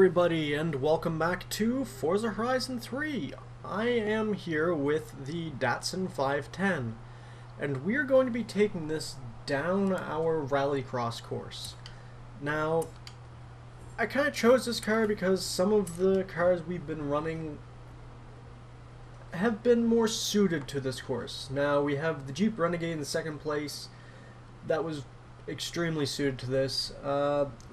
everybody, and welcome back to Forza Horizon 3. I am here with the Datsun 510, and we are going to be taking this down our rallycross course. Now, I kind of chose this car because some of the cars we've been running have been more suited to this course. Now, we have the Jeep Renegade in second place. That was extremely suited to this.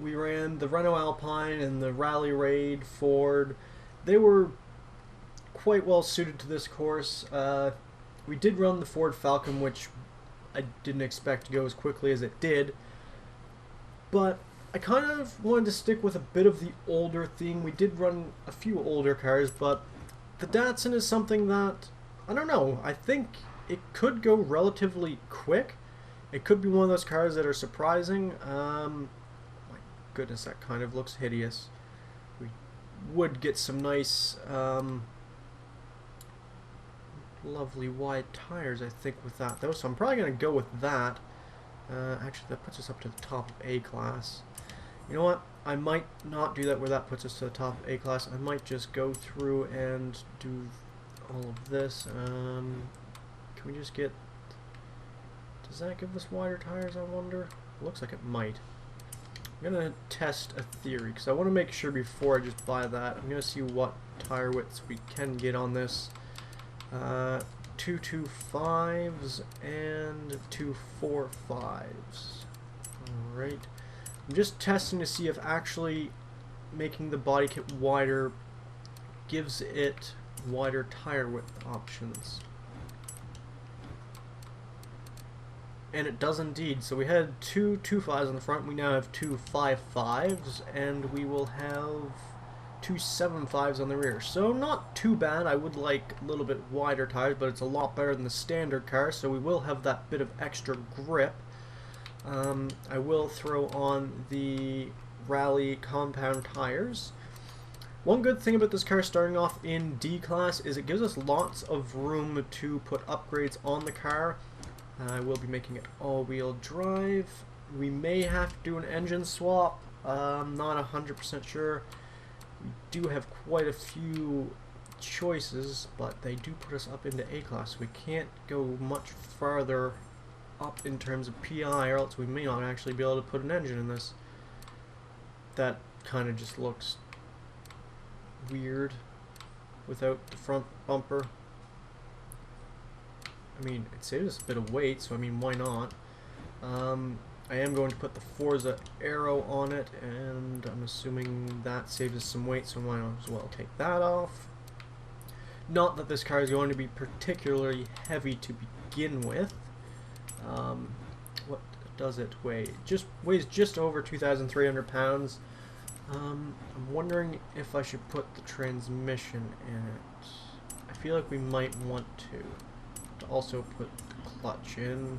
We ran the Renault Alpine and the Rally Raid Ford. They were quite well suited to this course. We did run the Ford Falcon, which I didn't expect to go as quickly as it did, but I kind of wanted to stick with a bit of the older theme. We did run a few older cars, but the Datsun is something that, I don't know, I think it could go relatively quick. It could be one of those cars that are surprising. My goodness, that kind of looks hideous. We would get some nice, lovely wide tires, I think, with that, though. So I'm probably going to go with that. Actually, that puts us up to the top of A class. You know what? I might not do that where that puts us to the top of A class. I might just go through and do all of this. Can we just get... Does that give us wider tires, I wonder? It looks like it might. I'm going to test a theory, because I want to make sure before I just buy that. I'm going to see what tire widths we can get on this. 225s and 245s. Alright. I'm just testing to see if actually making the body kit wider gives it wider tire width options. And it does indeed. So we had two 2.5s on the front, we now have two 5.5s, and we will have two 7.5s on the rear. So not too bad. I would like a little bit wider tires, but it's a lot better than the standard car, so we will have that bit of extra grip. I will throw on the Rally compound tires. One good thing about this car starting off in D class is it gives us lots of room to put upgrades on the car. I will be making it all-wheel drive. We may have to do an engine swap. I'm not 100% sure. We do have quite a few choices, but they do put us up into A class. We can't go much farther up in terms of PI, or else we may not actually be able to put an engine in this. That kind of just looks weird without the front bumper. I mean, it saves us a bit of weight, so I mean, why not? I am going to put the Forza arrow on it, and I'm assuming that saves us some weight, so I might as well take that off. Not that this car is going to be particularly heavy to begin with. What does it weigh? It just weighs just over 2,300 pounds. I'm wondering if I should put the transmission in it. I feel like we might want to also put the clutch in.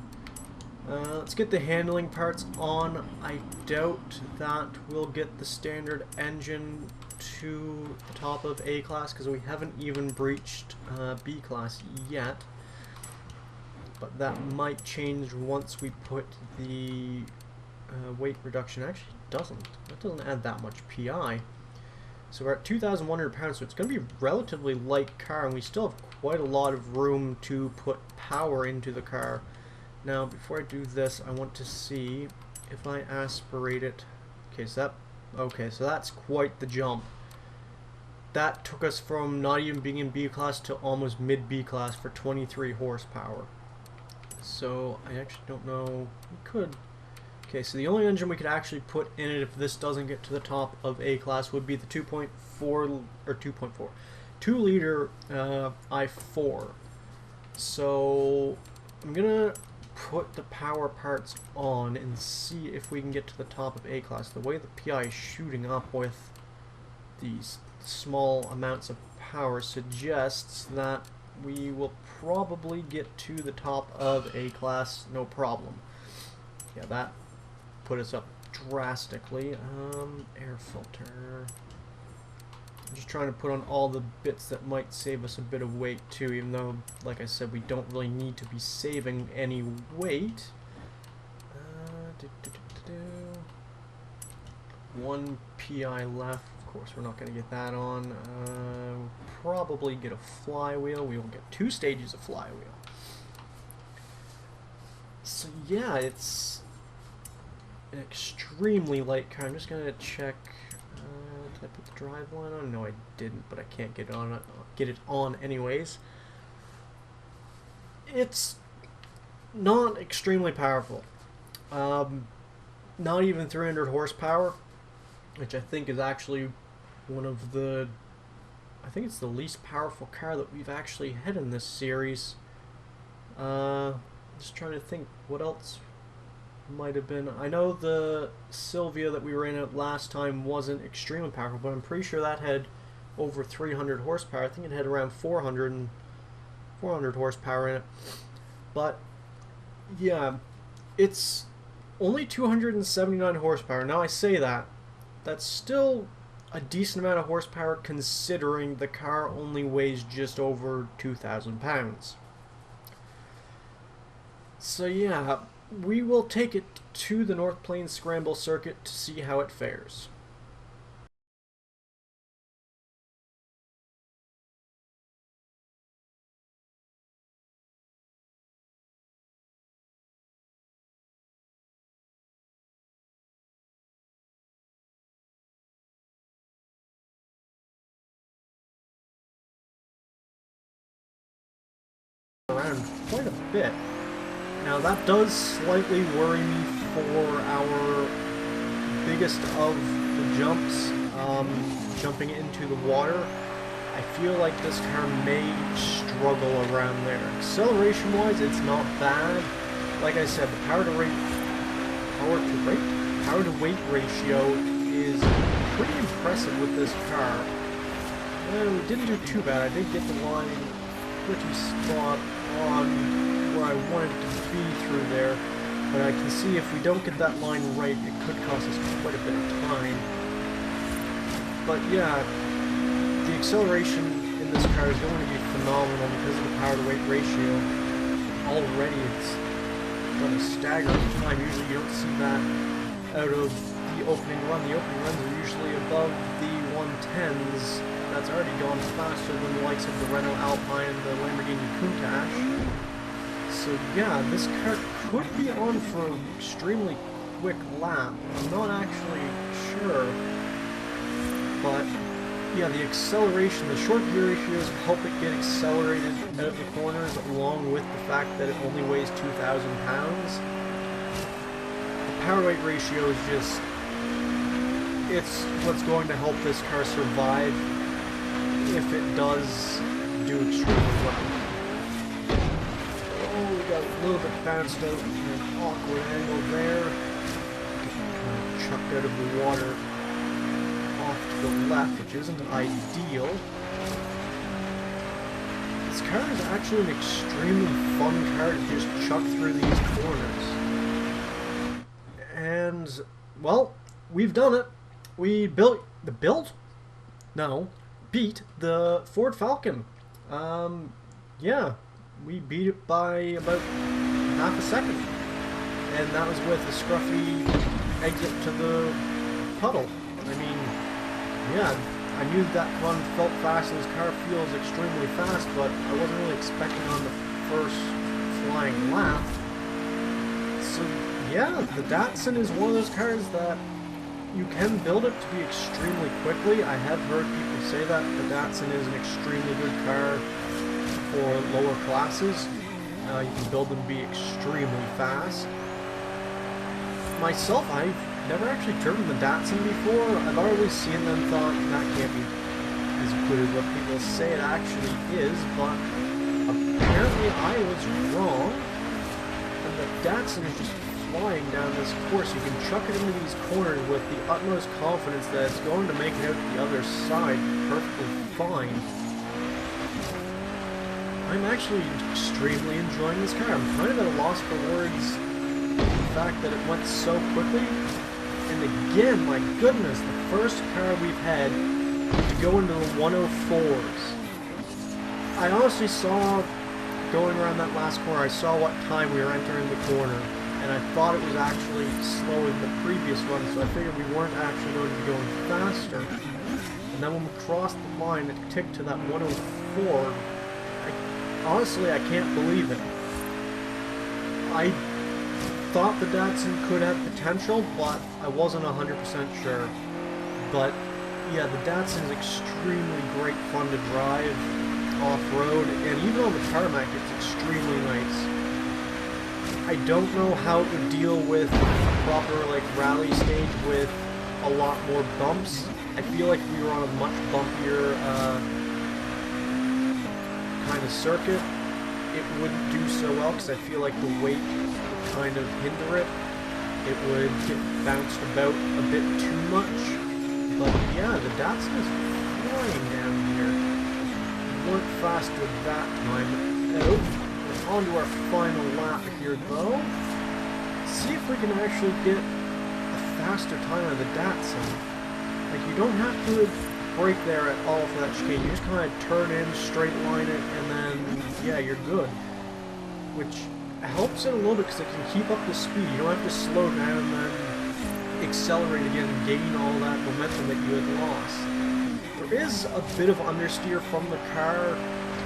Let's get the handling parts on. I doubt that we'll get the standard engine to the top of A class because we haven't even breached B class yet. But that might change once we put the weight reduction. Actually, it doesn't. That doesn't add that much PI. So we're at 2,100 pounds, so it's going to be a relatively light car, and we still have quite a lot of room to put power into the car. Now, before I do this, I want to see if I aspirate it. Okay, so that's quite the jump. That took us from not even being in B class to almost mid B class for 23 horsepower. So I actually don't know. We could. Okay, so the only engine we could actually put in it if this doesn't get to the top of A class would be the 2 liter i4. So I'm gonna put the power parts on and see if we can get to the top of A class. The way the PI is shooting up with these small amounts of power suggests that we will probably get to the top of A class no problem. Yeah, that put us up drastically. Air filter. I'm just trying to put on all the bits that might save us a bit of weight too, even though, like I said, we don't really need to be saving any weight. 1 PI left. Of course, we're not going to get that on. We'll probably get a flywheel. We will get 2 stages of flywheel. So yeah, it's an extremely light car. I'm just going to check. Did I put the drive line on? No, I didn't, but I can't get it on anyways. It's not extremely powerful. Not even 300 horsepower, which I think is actually one of the, I think it's the least powerful car that we've actually had in this series. Just trying to think what else might have been. I know the Sylvia that we were in at last time wasn't extremely powerful, but I'm pretty sure that had over 300 horsepower. I think it had around 400 horsepower in it. But yeah, it's only 279 horsepower. Now I say that, that's still a decent amount of horsepower considering the car only weighs just over 2,000 pounds. So yeah, we will take it to the North Plains Scramble circuit to see how it fares. Around quite a bit. Now that does slightly worry me for our biggest of the jumps, jumping into the water. I feel like this car may struggle around there. Acceleration wise, it's not bad. Like I said, the power to weight ratio is pretty impressive with this car. And we didn't do too bad. I did get the line pretty spot on where I wanted it to be through there, but I can see if we don't get that line right, it could cost us quite a bit of time. But yeah, the acceleration in this car is going to be phenomenal because of the power to weight ratio. Already it's done a staggering time. Usually you don't see that out of the opening run. The opening runs are usually above the 110s. That's already gone faster than the likes of the Renault Alpine and the Lamborghini Countach. So yeah, this car could be on for an extremely quick lap. I'm not actually sure. But yeah, the acceleration, the short gear ratios help it get accelerated out of the corners, along with the fact that it only weighs 2,000 pounds. The power weight ratio is just, it's what's going to help this car survive if it does do extremely well. Oh, we got a little bit bounced out in an awkward angle there. Kind of chucked out of the water off to the left, which isn't ideal. This car is actually an extremely fun car to just chuck through these corners. And, well, we've done it. We beat the Ford Falcon. Yeah, we beat it by about half a second. And that was with a scruffy exit to the puddle. I mean, yeah, I knew that one felt fast and this car feels extremely fast, but I wasn't really expecting on the first flying lap. So yeah, the Datsun is one of those cars that you can build it to be extremely quickly. I have heard people say that the Datsun is an extremely good car for lower classes. You can build them to be extremely fast. Myself, I've never actually driven the Datsun before. I've always seen them and thought, that can't be as good as what people say it actually is, but apparently I was wrong, and the Datsun is just flying down this course. You can chuck it into these corners with the utmost confidence that it's going to make it out the other side perfectly fine. I'm actually extremely enjoying this car. I'm kind of at a loss for words. The fact that it went so quickly, and again, my goodness, the first car we've had to go into the 104s. I honestly saw, going around that last corner, I saw what time we were entering the corner, and I thought it was actually slower than the previous one, so I figured we weren't actually going to be going faster. And then when we crossed the line, it ticked to that 104. Honestly, I can't believe it. I thought the Datsun could have potential, but I wasn't 100% sure. But yeah, the Datsun is extremely great fun to drive off-road, and even on the tarmac, it's extremely nice. I don't know how it would deal with a proper like rally stage with a lot more bumps. I feel like if we were on a much bumpier kind of circuit, it wouldn't do so well because I feel like the weight would kind of hinder it. It would get bounced about a bit too much. But yeah, the Datsun is flying down here. We weren't faster that time. Oh, we're on to our final lap here though. See if we can actually get a faster time on the Datsun. Like, you don't have to brake there at all for that chicane. You just kind of turn in, straight line it, and then, yeah, you're good. Which helps it a little bit because it can keep up the speed. You don't have to slow down and then accelerate again and gain all that momentum that you had lost. There is a bit of understeer from the car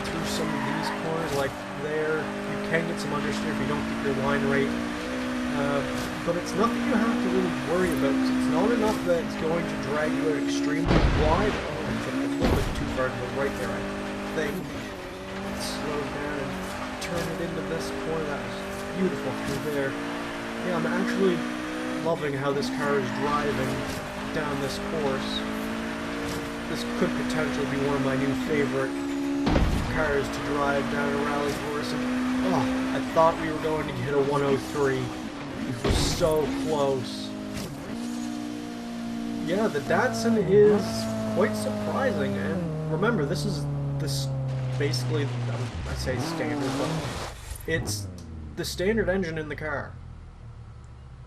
through some of these corners, like there. You can get some understeer if you don't get your line rate. But it's nothing you have to really worry about, because it's not enough that it's going to drag you out extremely wide. Oh, I took a little bit too far to the right there, I think. Slow down and turn it into this corner. That was beautiful through there. Yeah, I'm actually loving how this car is driving down this course. This could potentially be one of my new favorite cars to drive down a rally course. And, oh, I thought we were going to hit a 103. It was so close. Yeah, the Datsun is quite surprising, and remember, this basically, I say standard, but it's the standard engine in the car.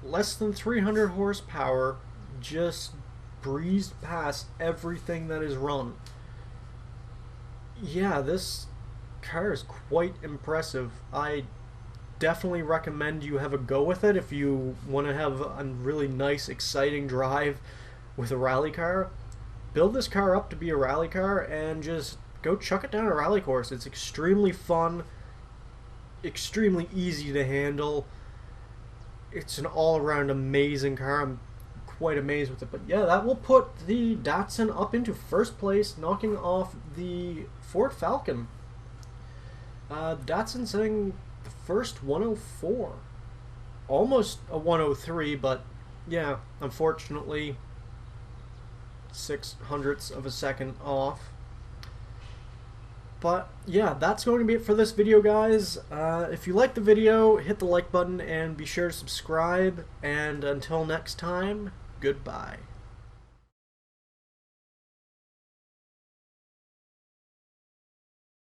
Less than 300 horsepower, just breezed past everything that is run. Yeah, this car is quite impressive. I definitely recommend you have a go with it if you want to have a really nice, exciting drive with a rally car. Build this car up to be a rally car and just go chuck it down a rally course. It's extremely fun, extremely easy to handle. It's an all-around amazing car. I'm quite amazed with it. But yeah, that will put the Datsun up into first place, knocking off the Ford Falcon. Datsun setting the first 104. Almost a 103, but yeah, unfortunately 0.06 of a second off. But yeah, that's going to be it for this video, guys. If you liked the video, hit the like button and be sure to subscribe. And until next time, goodbye.